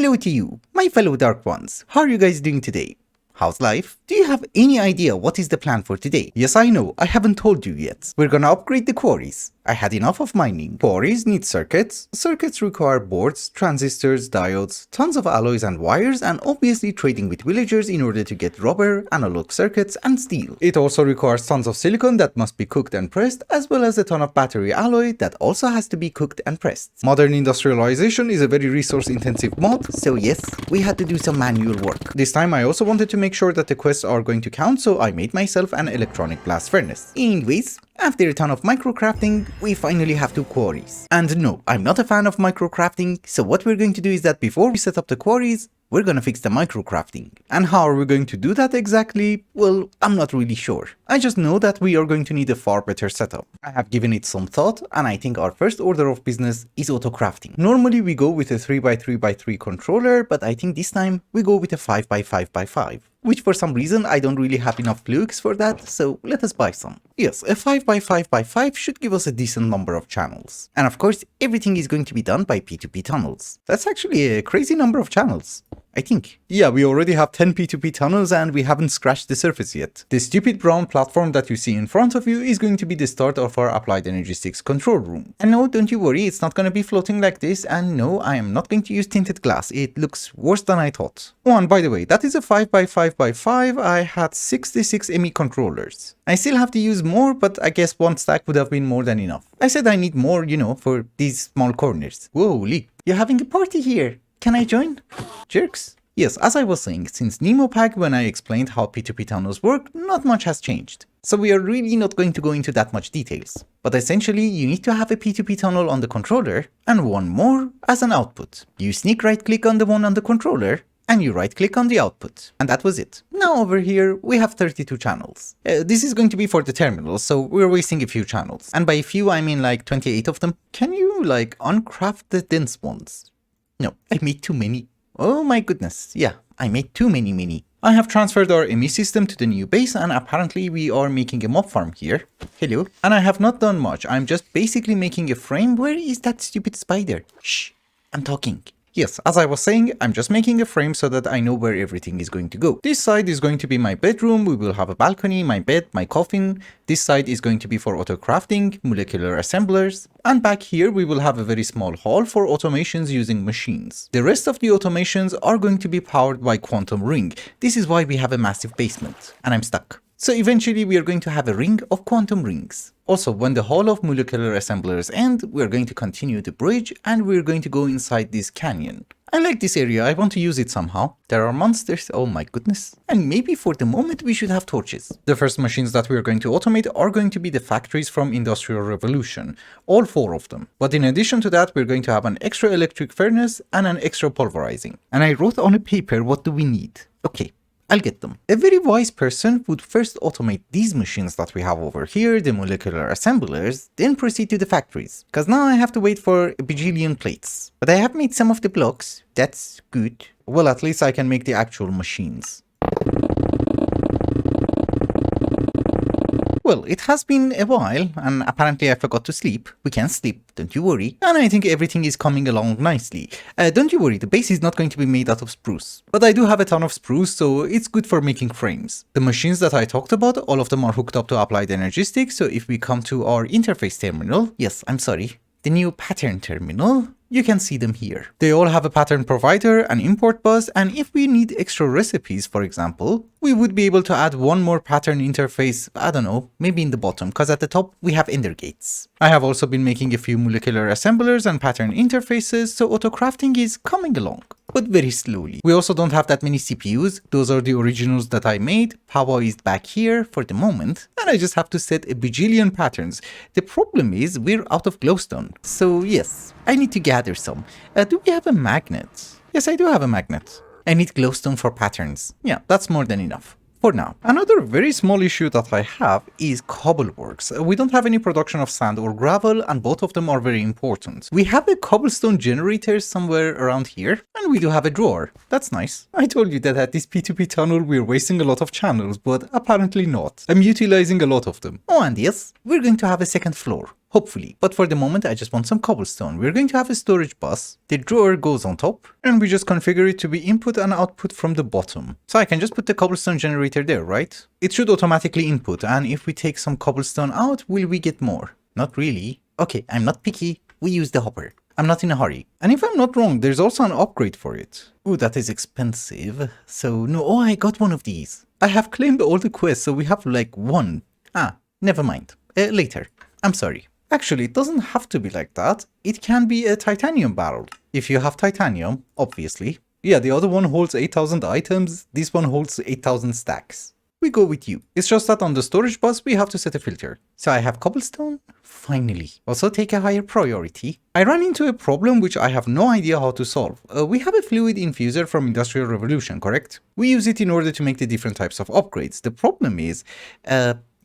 Hello to you, my fellow Dark Ones. How are you guys doing today? How's life? Do you have any idea what is the plan for today? Yes, I know, I haven't told you yet. We're gonna upgrade the quarries. I had enough of mining. Quarries need circuits. Circuits require boards, transistors, diodes, tons of alloys and wires, and obviously trading with villagers in order to get rubber, analog circuits, and steel. It also requires tons of silicon that must be cooked and pressed, as well as a ton of battery alloy that also has to be cooked and pressed. Modern industrialization is a very resource-intensive mod, so yes, we had to do some manual work. This time I also wanted to make sure that the quests are going to count, so I made myself an electronic blast furnace. Anyways, after a ton of microcrafting, we finally have 2 quarries. And no, I'm not a fan of microcrafting, so what we're going to do is that before we set up the quarries, we're gonna fix the microcrafting. And how are we going to do that exactly? Well, I'm not really sure. I just know that we are going to need a far better setup. I have given it some thought, and I think our first order of business is autocrafting. Normally we go with a 3x3x3 controller, but I think this time we go with a 5x5x5. Which for some reason I don't really have enough flukes for that, so let us buy some. Yes, a 5x5x5 should give us a decent number of channels. And of course, everything is going to be done by P2P tunnels. That's actually a crazy number of channels, I think. Yeah, we already have 10 P2P tunnels and we haven't scratched the surface yet. The stupid brown platform that you see in front of you is going to be the start of our Applied Energy 6 control room. And no, don't you worry, it's not going to be floating like this, and no, I am not going to use tinted glass. It looks worse than I thought. Oh, and by the way, that is a 5x5x5. I had 66 ME controllers. I still have to use more, but I guess one stack would have been more than enough. I said I need more, you know, for these small corners. Whoa, Lee, you're having a party here. Can I join? Jerks. Yes, as I was saying, since Modpack, when I explained how P2P tunnels work, not much has changed. So we are really not going to go into that much details. But essentially, you need to have a P2P tunnel on the controller and one more as an output. You sneak right click on the one on the controller and you right click on the output. And that was it. Now over here, we have 32 channels. This is going to be for the terminal, so we're wasting a few channels. And by a few, I mean like 28 of them. Can you like uncraft the dense ones? No, I made too many. Oh my goodness, yeah, I made too many. I have transferred our ME system to the new base, and apparently we are making a mob farm here. Hello. And I have not done much, I'm just basically making a frame. Where is that stupid spider? Shh, I'm talking. Yes, as I was saying, I'm just making a frame so that I know where everything is going to go. This side is going to be my bedroom, we will have a balcony, my bed, my coffin. This side is going to be for autocrafting, molecular assemblers. And back here we will have a very small hall for automations using machines. The rest of the automations are going to be powered by quantum ring. This is why we have a massive basement. And I'm stuck. So eventually we are going to have a ring of quantum rings. Also, when the hall of molecular assemblers end, we're going to continue the bridge and we're going to go inside this canyon. I like this area, I want to use it somehow. There are monsters, oh my goodness. And maybe for the moment we should have torches. The first machines that we're going to automate are going to be the factories from Industrial Revolution. All 4 of them. But in addition to that, we're going to have an extra electric furnace and an extra pulverizing. And I wrote on a paper, what do we need? Okay. I'll get them. A very wise person would first automate these machines that we have over here, the molecular assemblers, then proceed to the factories. Cause now I have to wait for a bajillion plates. But I have made some of the blocks, that's good. Well, at least I can make the actual machines. Well, it has been a while, and apparently I forgot to sleep. We can sleep, don't you worry. And I think everything is coming along nicely. Don't you worry, the base is not going to be made out of spruce. But I do have a ton of spruce, so it's good for making frames. The machines that I talked about, all of them are hooked up to Applied Energy 6, so if we come to our interface terminal, yes, I'm sorry, the new pattern terminal, you can see them here. They all have a pattern provider, an import bus, and if we need extra recipes, for example, we would be able to add one more pattern interface, I don't know, maybe in the bottom, because at the top we have ender gates. I have also been making a few molecular assemblers and pattern interfaces, so autocrafting is coming along, but very slowly. We also don't have that many CPUs, those are the originals that I made. Power is back here for the moment, and I just have to set a bajillion patterns. The problem is we're out of glowstone, so yes, I need to gather some. Do we have a magnet? Yes, I do have a magnet. I need glowstone for patterns. Yeah, that's more than enough. For now. Another very small issue that I have is cobbleworks. We don't have any production of sand or gravel, and both of them are very important. We have a cobblestone generator somewhere around here, and we do have a drawer. That's nice. I told you that at this P2P tunnel we're wasting a lot of channels, but apparently not. I'm utilizing a lot of them. Oh, and yes, we're going to have a second floor. hopefully. But for the moment, I just want some cobblestone. We're going to have a storage bus. The drawer goes on top, and we just configure it to be input and output from the bottom. So I can just put the cobblestone generator there, right? It should automatically input, and if we take some cobblestone out, will we get more? Not really. Okay, I'm not picky. We use the hopper. I'm not in a hurry. And if I'm not wrong, there's also an upgrade for it. Ooh, that is expensive. So no, oh, I got one of these. I have claimed all the quests, so we have like one. Ah, never mind. Later. I'm sorry. Actually, it doesn't have to be like that. It can be a titanium barrel. If you have titanium, obviously. Yeah, the other one holds 8,000 items. This one holds 8,000 stacks. We go with you. It's just that on the storage bus, we have to set a filter. So I have cobblestone. Finally. Also take a higher priority. I ran into a problem which I have no idea how to solve. We have a fluid infuser from Industrial Revolution, correct? We use it in order to make the different types of upgrades. The problem is,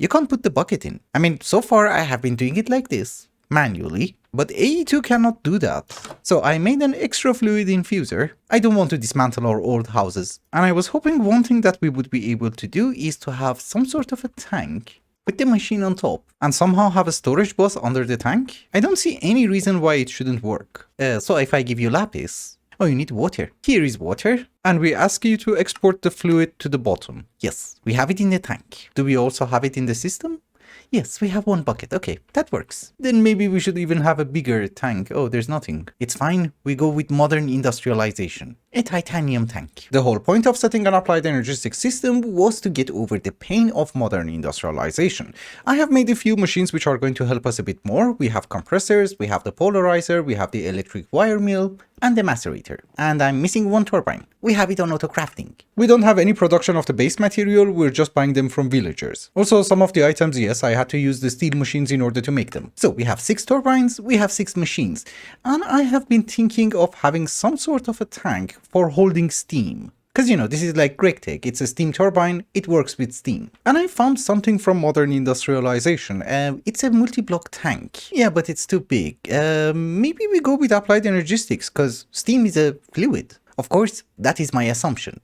you can't put the bucket in. I mean, so far I have been doing it like this, manually, but AE2 cannot do that. So I made an extra fluid infuser. I don't want to dismantle our old houses. And I was hoping one thing that we would be able to do is to have some sort of a tank with the machine on top and somehow have a storage bus under the tank. I don't see any reason why it shouldn't work. So if I give you lapis, oh, you need water. Here is water. And we ask you to export the fluid to the bottom. Yes, we have it in the tank. Do we also have it in the system? Yes, we have one bucket. Okay, that works. Then maybe we should even have a bigger tank. Oh, there's nothing. It's fine. We go with modern industrialization. A titanium tank. The whole point of setting an applied energetic system was to get over the pain of modern industrialization. I have made a few machines which are going to help us a bit more. We have compressors, we have the polarizer, we have the electric wire mill, and the macerator. And I'm missing one turbine. We have it on Autocrafting. We don't have any production of the base material, we're just buying them from villagers. Also, some of the items, yes, I had to use the steel machines in order to make them. So we have 6 turbines, we have 6 machines. And I have been thinking of having some sort of a tank for holding steam. Because, you know, this is like GregTech, it's a steam turbine, it works with steam. And I found something from modern industrialization. It's a multi-block tank. Yeah, but it's too big. Maybe we go with applied energetics, because steam is a fluid. Of course, that is my assumption.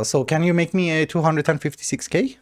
So can you make me a 256k?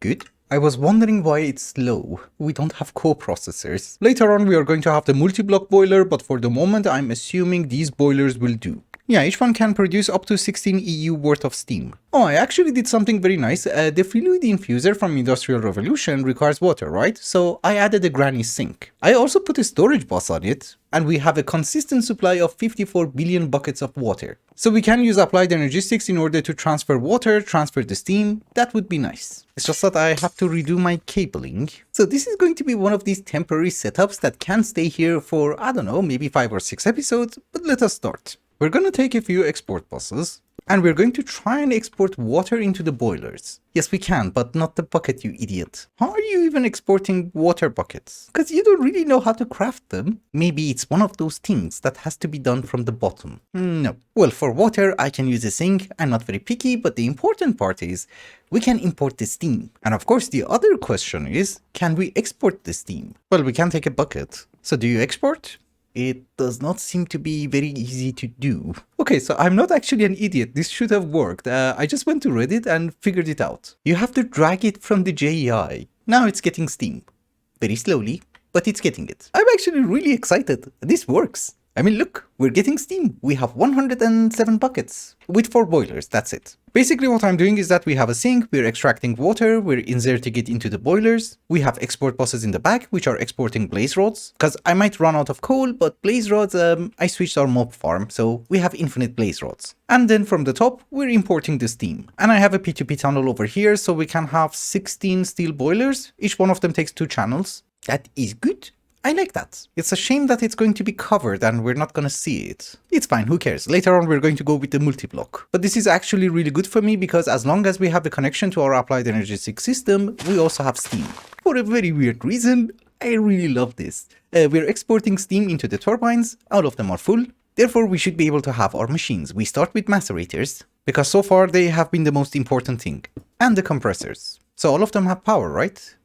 Good. I was wondering why it's slow. We don't have co-processors. Later on we are going to have the multi-block boiler, but for the moment I'm assuming these boilers will do. Yeah, each one can produce up to 16 EU worth of steam. Oh, I actually did something very nice. The fluid infuser from Industrial Revolution requires water, right? So I added a granny sink. I also put a storage bus on it, and we have a consistent supply of 54 billion buckets of water. So we can use applied energetics in order to transfer water, transfer the steam. That would be nice. It's just that I have to redo my cabling. So this is going to be one of these temporary setups that can stay here for, I don't know, maybe 5 or 6 episodes, but let us start. We're going to take a few export buses, and we're going to try and export water into the boilers. Yes, we can, but not the bucket, you idiot. How are you even exporting water buckets? Because you don't really know how to craft them. Maybe it's one of those things that has to be done from the bottom. No. Well, for water, I can use a sink. I'm not very picky, but the important part is we can import the steam. And of course, the other question is, can we export the steam? Well, we can take a bucket. So do you export? It does not seem to be very easy to do. Okay, so I'm not actually an idiot. This should have worked. I just went to Reddit and figured it out. You have to drag it from the JEI. Now it's getting steam. Very slowly, but it's getting it. I'm actually really excited. This works. I mean, look, we're getting steam. We have 107 buckets with 4 boilers, that's it. Basically what I'm doing is that we have a sink, we're extracting water, we're inserting it into the boilers. We have export buses in the back, which are exporting blaze rods. Because I might run out of coal, but blaze rods, I switched our mob farm, so we have infinite blaze rods. And then from the top, we're importing the steam. And I have a P2P tunnel over here, so we can have 16 steel boilers. Each one of them takes 2 channels. That is good. I like that. It's a shame that it's going to be covered and we're not going to see it. It's fine, who cares? Later on we're going to go with the multi-block. But this is actually really good for me because as long as we have the connection to our applied energetic system, we also have steam. For a very weird reason, I really love this. We're exporting steam into the turbines, all of them are full. Therefore we should be able to have our machines. We start with macerators, because so far they have been the most important thing. And the compressors. So all of them have power, right?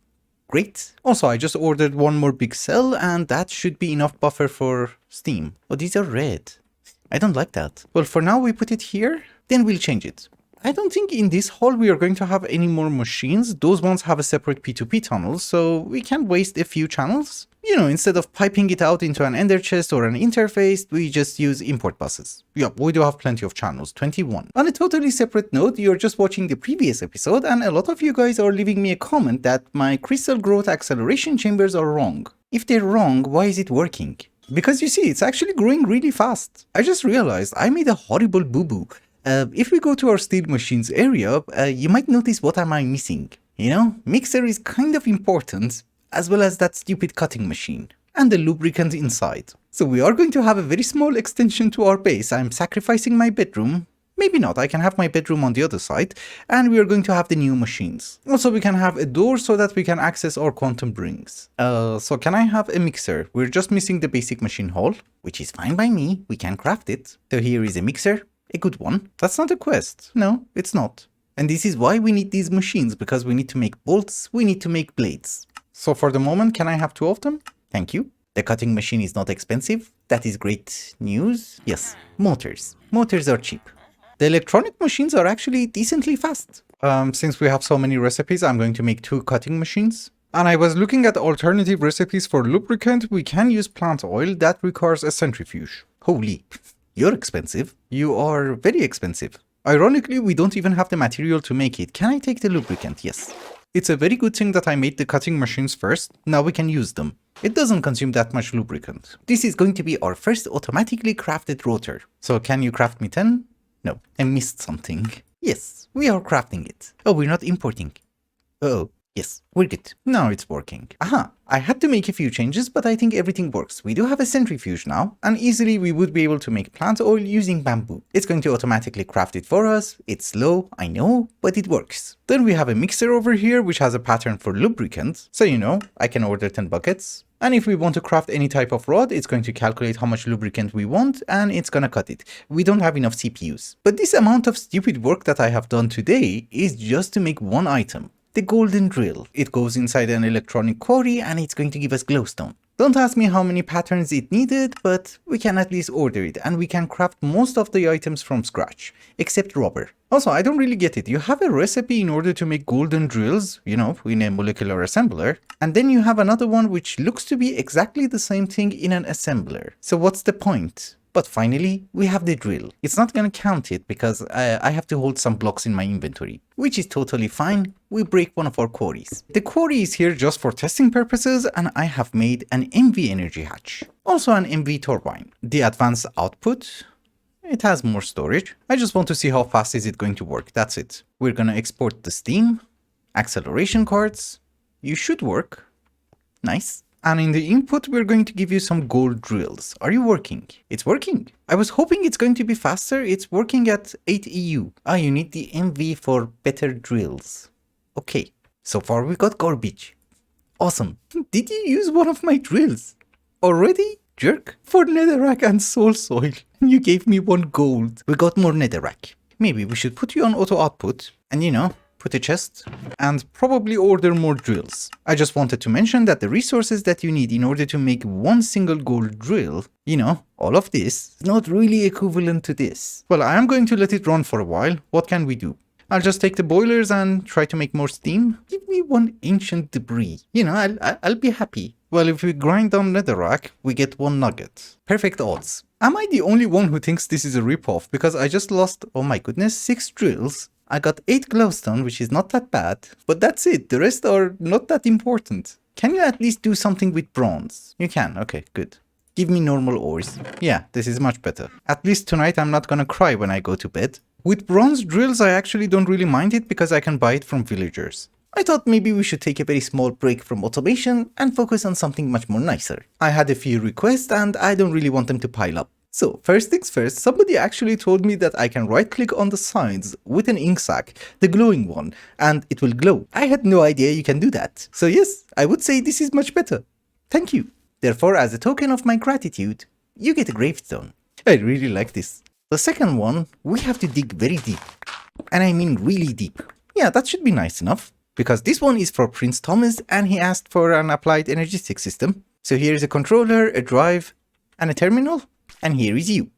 Great. Also, I just ordered one more big cell and that should be enough buffer for steam. Oh, these are red. I don't like that. Well, for now we put it here, then we'll change it. I don't think in this hall we are going to have any more machines. Those ones have a separate P2P tunnel, so we can waste a few channels. You know, instead of piping it out into an ender chest or an interface, we just use import buses. Yup, we do have plenty of channels, 21. On a totally separate note, you're just watching the previous episode and a lot of you guys are leaving me a comment that my crystal growth acceleration chambers are wrong. If they're wrong, why is it working? Because you see, it's actually growing really fast. I just realized I made a horrible boo-boo. If we go to our steel machines area, you might notice what am I missing. You know, mixer is kind of important, as well as that stupid cutting machine, and the lubricant inside. So we are going to have a very small extension to our base. I'm sacrificing my bedroom. Maybe not, I can have my bedroom on the other side, and we are going to have the new machines. Also, we can have a door so that we can access our quantum rings. So can I have a mixer? We're just missing the basic machine hall, which is fine by me, we can craft it. So here is a mixer. A good one. That's not a quest. No, it's not. And this is why we need these machines, because we need to make bolts, we need to make blades. So for the moment, can I have 2 of them? Thank you. The cutting machine is not expensive. That is great news. Yes, motors. Motors are cheap. The electronic machines are actually decently fast. Since we have so many recipes, I'm going to make 2 cutting machines. And I was looking at alternative recipes for lubricant. We can use plant oil that requires a centrifuge. Holy. You're expensive. You are very expensive. Ironically, we don't even have the material to make it. Can I take the lubricant? Yes. It's a very good thing that I made the cutting machines first. Now we can use them. It doesn't consume that much lubricant. This is going to be our first automatically crafted rotor. So can you craft me 10? No, I missed something. Yes, we are crafting it. Oh, we're not importing. Oh. Yes, we're good. Now it's working. Aha, I had to make a few changes, but I think everything works. We do have a centrifuge now, and easily we would be able to make plant oil using bamboo. It's going to automatically craft it for us. It's slow, I know, but it works. Then we have a mixer over here, which has a pattern for lubricant. So you know, I can order 10 buckets. And if we want to craft any type of rod, it's going to calculate how much lubricant we want, and it's gonna cut it. We don't have enough CPUs. But this amount of stupid work that I have done today is just to make one item. The golden drill. It goes inside an electronic quarry and it's going to give us glowstone. Don't ask me how many patterns it needed, but we can at least order it and we can craft most of the items from scratch, except rubber. Also, I don't really get it. You have a recipe in order to make golden drills, you know, in a molecular assembler, and then you have another one which looks to be exactly the same thing in an assembler. So what's the point? But finally, we have the drill. It's not gonna count it because I have to hold some blocks in my inventory, which is totally fine. We break one of our quarries. The quarry is here just for testing purposes, and I have made an MV energy hatch. Also an MV turbine. The advanced output, it has more storage. I just want to see how fast is it going to work, that's it. We're gonna export the steam, acceleration cards. You should work. Nice. And in the input, we're going to give you some gold drills. Are you working? It's working. I was hoping it's going to be faster. It's working at 8 EU. Ah, you need the MV for better drills. Okay, so far we got garbage. Awesome. Did you use one of my drills? Already? Jerk. For netherrack and soul soil. You gave me 1 gold. We got more netherrack. Maybe we should put you on auto output. And you know, put a chest, and probably order more drills. I just wanted to mention that the resources that you need in order to make 1 single gold drill, you know, all of this, is not really equivalent to this. Well, I am going to let it run for a while. What can we do? I'll just take the boilers and try to make more steam. Give me 1 ancient debris. You know, I'll be happy. Well, if we grind down netherrack, we get 1 nugget. Perfect odds. Am I the only one who thinks this is a ripoff? Because I just lost, oh my goodness, 6 drills. I got 8 glowstone, which is not that bad, but that's it. The rest are not that important. Can you at least do something with bronze? You can, okay, good. Give me normal ores. Yeah, this is much better. At least tonight I'm not gonna cry when I go to bed. With bronze drills, I actually don't really mind it because I can buy it from villagers. I thought maybe we should take a very small break from automation and focus on something much more nicer. I had a few requests and I don't really want them to pile up. So first things first, somebody actually told me that I can right click on the sides with an ink sac, the glowing one, and it will glow. I had no idea you can do that. So yes, I would say this is much better. Thank you. Therefore, as a token of my gratitude, you get a gravestone. I really like this. The second one, we have to dig very deep. And I mean really deep. Yeah, that should be nice enough. Because this one is for Prince Thomas and he asked for an applied energistic system. So here is a controller, a drive, and a terminal. And here is you.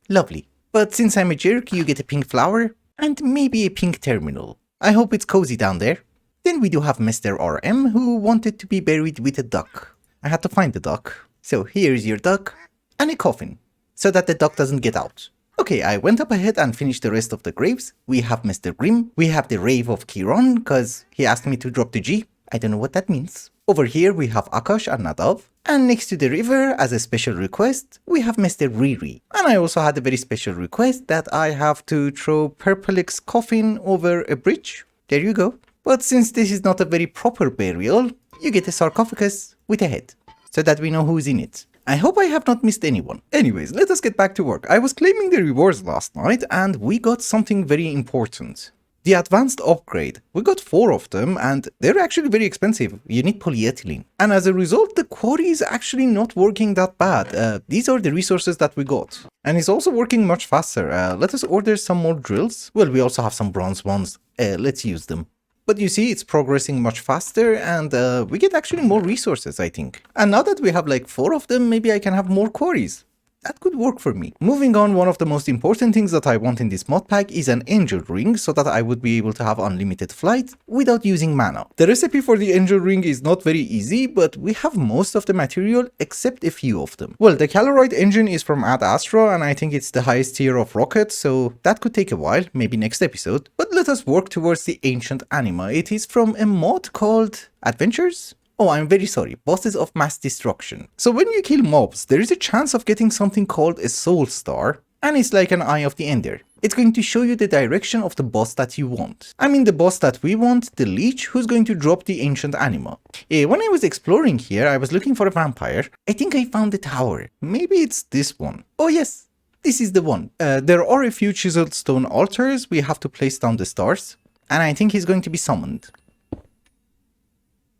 Lovely. But since I'm a jerk, you get a pink flower. and maybe a pink terminal. I hope it's cozy down there. Then we do have Mr. RM, who wanted to be buried with a duck. I had to find the duck. So here's your duck, and a coffin, so that the duck doesn't get out. Okay, I went up ahead and finished the rest of the graves. We have Mr. Grimm, we have the Rave of Chiron, cause he asked me to drop the G. I don't know what that means. Over here we have Akash and Nadav, and next to the river, as a special request, we have Mr. Riri. And I also had a very special request that I have to throw Purplex coffin over a bridge. There you go. But since this is not a very proper burial, you get a sarcophagus with a head, so that we know who's in it. I hope I have not missed anyone. Anyways, let us get back to work. I was claiming the rewards last night and we got something very important. The advanced upgrade. We got 4 of them and they're actually very expensive. You need polyethylene. And as a result, the quarry is actually not working that bad. These are the resources that we got. And it's also working much faster. Let us order some more drills. Well, we also have some bronze ones. Let's use them. But you see, it's progressing much faster and we get actually more resources, I think. And now that we have like 4 of them, maybe I can have more quarries. That could work for me. Moving on, one of the most important things that I want in this mod pack is an angel ring so that I would be able to have unlimited flight without using mana. The recipe for the angel ring is not very easy, but we have most of the material except a few of them. Well, the calorite engine is from Ad Astra and I think it's the highest tier of rocket, so that could take a while, maybe next episode. But let us work towards the ancient anima. It is from a mod called Adventures? Oh, I'm very sorry, bosses of mass destruction. So when you kill mobs, there is a chance of getting something called a soul star, and it's like an eye of the ender. It's going to show you the direction of the boss that you want. I mean the boss that we want, the Leech, who's going to drop the ancient anima. When I was exploring here, I was looking for a vampire. I think I found the tower. Maybe it's this one. Oh yes, this is the one. There are a few chiseled stone altars, we have to place down the stars, and I think he's going to be summoned.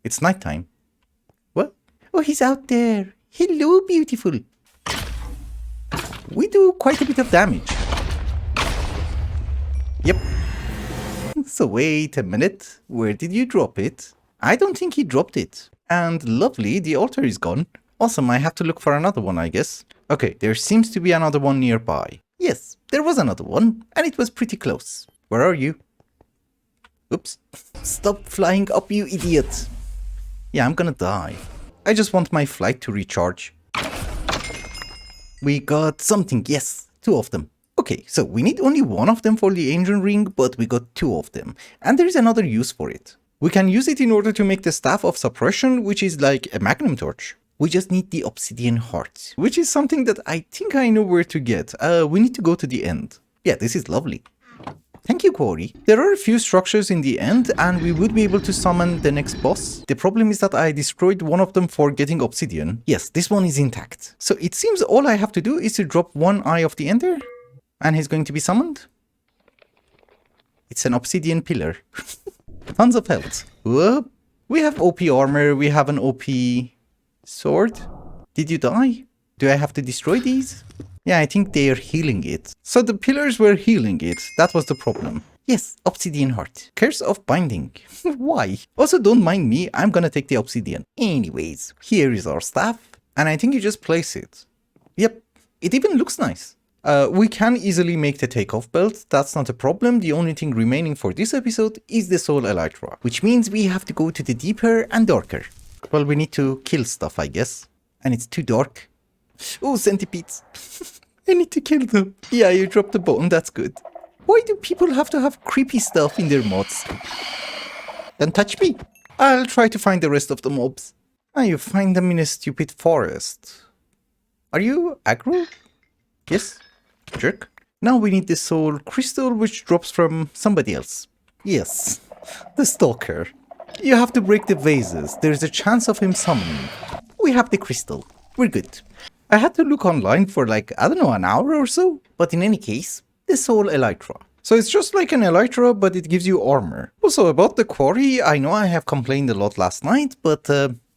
It's nighttime. What? Oh, he's out there. Hello, beautiful. We do quite a bit of damage. Yep. So wait a minute. Where did you drop it? I don't think he dropped it. And lovely, the altar is gone. Awesome, I have to look for another one, I guess. Okay, there seems to be another one nearby. Yes, there was another one, and it was pretty close. Where are you? Oops. Stop flying up, you idiot. Yeah, I'm gonna die. I just want my flight to recharge. We got something, yes, 2 of them. Okay, so we need only 1 of them for the angel ring, but we got 2 of them. And there is another use for it. We can use it in order to make the staff of suppression, which is like a magnum torch. We just need the obsidian heart, which is something that I think I know where to get. We need to go to the end. Yeah, this is lovely. Thank you, Quarry. There are a few structures in the end, and we would be able to summon the next boss. The problem is that I destroyed one of them for getting obsidian. Yes, this one is intact. So it seems all I have to do is to drop 1 eye of the ender, and he's going to be summoned. It's an obsidian pillar. Tons of health. Whoop. We have OP armor, we have an OP sword. Did you die? Do I have to destroy these? Yeah, I think they are healing it. So the pillars were healing it. That was the problem. Yes, obsidian heart. Curse of binding. Why? Also, don't mind me. I'm gonna take the obsidian. Anyways, here is our staff. And I think you just place it. Yep, it even looks nice. We can easily make the takeoff belt. That's not a problem. The only thing remaining for this episode is the soul elytra, which means we have to go to the deeper and darker. Well, we need to kill stuff, I guess. And it's too dark. Oh, centipedes. I need to kill them. Yeah, you dropped the bone, that's good. Why do people have to have creepy stuff in their mods? Don't touch me. I'll try to find the rest of the mobs. Ah, you find them in a stupid forest. Are you aggro? Yes, jerk. Now we need the soul crystal, which drops from somebody else. Yes, the stalker. You have to break the vases. There's a chance of him summoning. We have the crystal. We're good. I had to look online for like, I don't know, an hour or so. But in any case, the soul elytra. So it's just like an elytra, but it gives you armor. Also about the quarry, I know I have complained a lot last night, but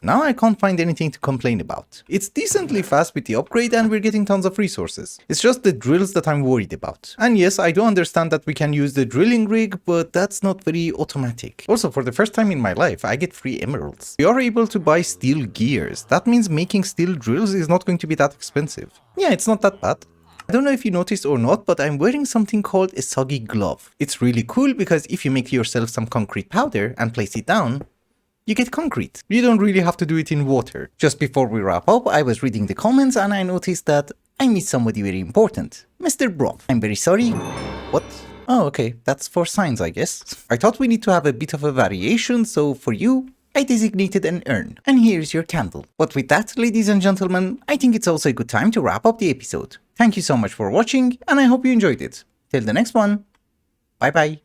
now I can't find anything to complain about. It's decently fast with the upgrade and we're getting tons of resources. It's just the drills that I'm worried about. And yes, I do understand that we can use the drilling rig, but that's not very automatic. Also, for the first time in my life, I get free emeralds. We are able to buy steel gears. That means making steel drills is not going to be that expensive. Yeah, it's not that bad. I don't know if you noticed or not, but I'm wearing something called a soggy glove. It's really cool because if you make yourself some concrete powder and place it down, you get concrete. You don't really have to do it in water. Just before we wrap up, I was reading the comments and I noticed that I missed somebody very important. Mr. Broth. I'm very sorry. What? Oh, okay. That's for signs, I guess. I thought we need to have a bit of a variation, so for you, I designated an urn. And here's your candle. But with that, ladies and gentlemen, I think it's also a good time to wrap up the episode. Thank you so much for watching, and I hope you enjoyed it. Till the next one. Bye bye.